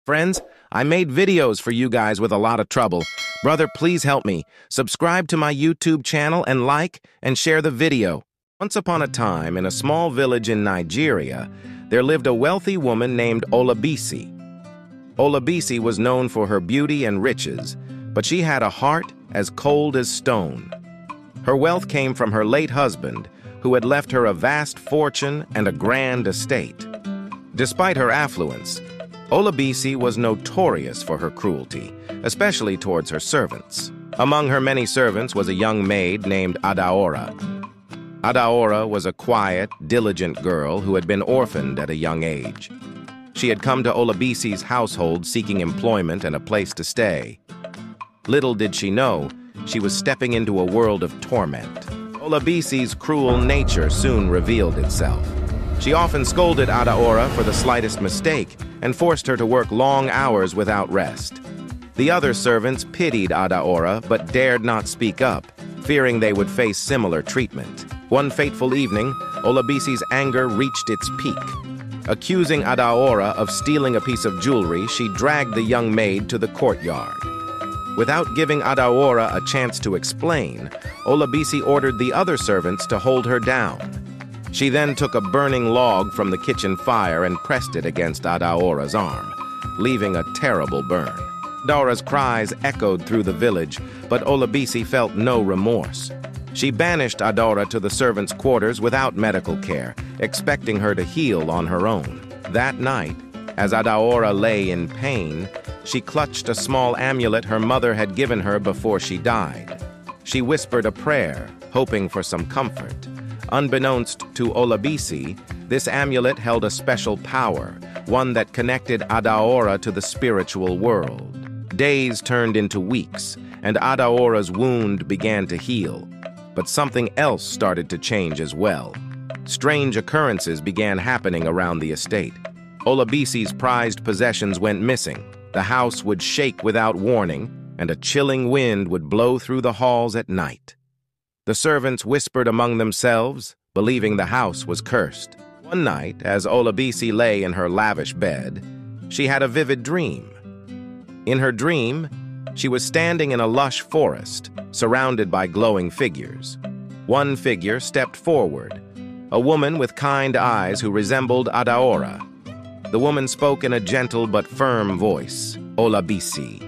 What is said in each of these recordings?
Friends, I made videos for you guys with a lot of trouble. Brother, please help me. Subscribe to my YouTube channel and like and share the video. Once upon a time, in a small village in Nigeria, there lived a wealthy woman named Olabisi. Olabisi was known for her beauty and riches, but she had a heart as cold as stone. Her wealth came from her late husband, who had left her a vast fortune and a grand estate. Despite her affluence, Olabisi was notorious for her cruelty, especially towards her servants. Among her many servants was a young maid named Adaora. Adaora was a quiet, diligent girl who had been orphaned at a young age. She had come to Olabisi's household seeking employment and a place to stay. Little did she know, she was stepping into a world of torment. Olabisi's cruel nature soon revealed itself. She often scolded Adaora for the slightest mistake and forced her to work long hours without rest. The other servants pitied Adaora but dared not speak up, fearing they would face similar treatment. One fateful evening, Olabisi's anger reached its peak. Accusing Adaora of stealing a piece of jewelry, she dragged the young maid to the courtyard. Without giving Adaora a chance to explain, Olabisi ordered the other servants to hold her down. She then took a burning log from the kitchen fire and pressed it against Adaora's arm, leaving a terrible burn. Adaora's cries echoed through the village, but Olabisi felt no remorse. She banished Adaora to the servants' quarters without medical care, expecting her to heal on her own. That night, as Adaora lay in pain, she clutched a small amulet her mother had given her before she died. She whispered a prayer, hoping for some comfort. Unbeknownst to Olabisi, this amulet held a special power, one that connected Adaora to the spiritual world. Days turned into weeks, and Adaora's wound began to heal. But something else started to change as well. Strange occurrences began happening around the estate. Olabisi's prized possessions went missing. The house would shake without warning, and a chilling wind would blow through the halls at night. The servants whispered among themselves, believing the house was cursed. One night, as Olabisi lay in her lavish bed, she had a vivid dream. In her dream, she was standing in a lush forest, surrounded by glowing figures. One figure stepped forward, a woman with kind eyes who resembled Adaora. The woman spoke in a gentle but firm voice. "Olabisi,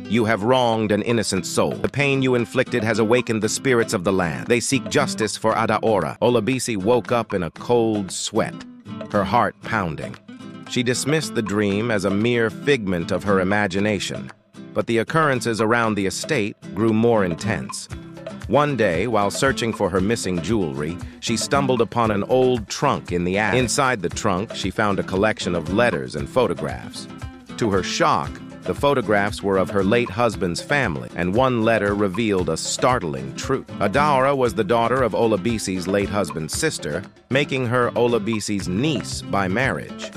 you have wronged an innocent soul. The pain you inflicted has awakened the spirits of the land. They seek justice for Adaora." Olabisi woke up in a cold sweat, her heart pounding. She dismissed the dream as a mere figment of her imagination, but the occurrences around the estate grew more intense. One day, while searching for her missing jewelry, she stumbled upon an old trunk in the attic. Inside the trunk, she found a collection of letters and photographs. To her shock, the photographs were of her late husband's family, and one letter revealed a startling truth. Adaora was the daughter of Olabisi's late husband's sister, making her Olabisi's niece by marriage.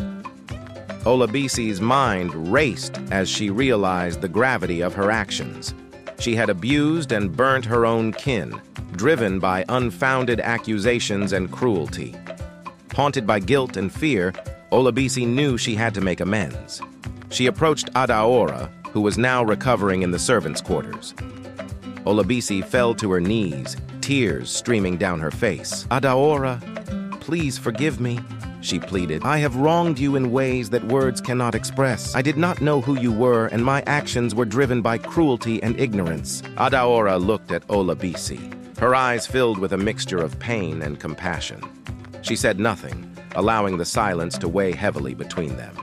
Olabisi's mind raced as she realized the gravity of her actions. She had abused and burnt her own kin, driven by unfounded accusations and cruelty. Haunted by guilt and fear, Olabisi knew she had to make amends. She approached Adaora, who was now recovering in the servants' quarters. Olabisi fell to her knees, tears streaming down her face. "Adaora, please forgive me," she pleaded. "I have wronged you in ways that words cannot express. I did not know who you were, and my actions were driven by cruelty and ignorance." Adaora looked at Olabisi, her eyes filled with a mixture of pain and compassion. She said nothing, allowing the silence to weigh heavily between them.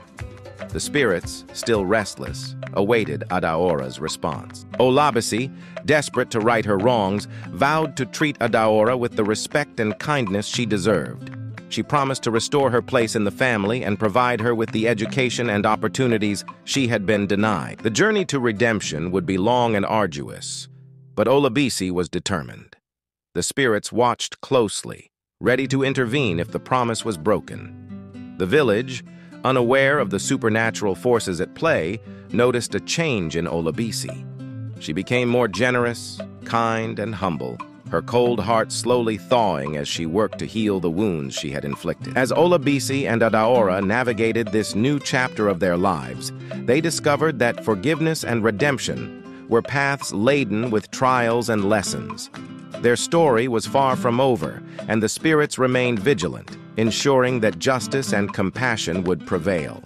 The spirits, still restless, awaited Adaora's response. Olabisi, desperate to right her wrongs, vowed to treat Adaora with the respect and kindness she deserved. She promised to restore her place in the family and provide her with the education and opportunities she had been denied. The journey to redemption would be long and arduous, but Olabisi was determined. The spirits watched closely, ready to intervene if the promise was broken. The village, unaware of the supernatural forces at play, noticed a change in Olabisi. She became more generous, kind, and humble, her cold heart slowly thawing as she worked to heal the wounds she had inflicted. As Olabisi and Adaora navigated this new chapter of their lives, they discovered that forgiveness and redemption were paths laden with trials and lessons. Their story was far from over, and the spirits remained vigilant, ensuring that justice and compassion would prevail.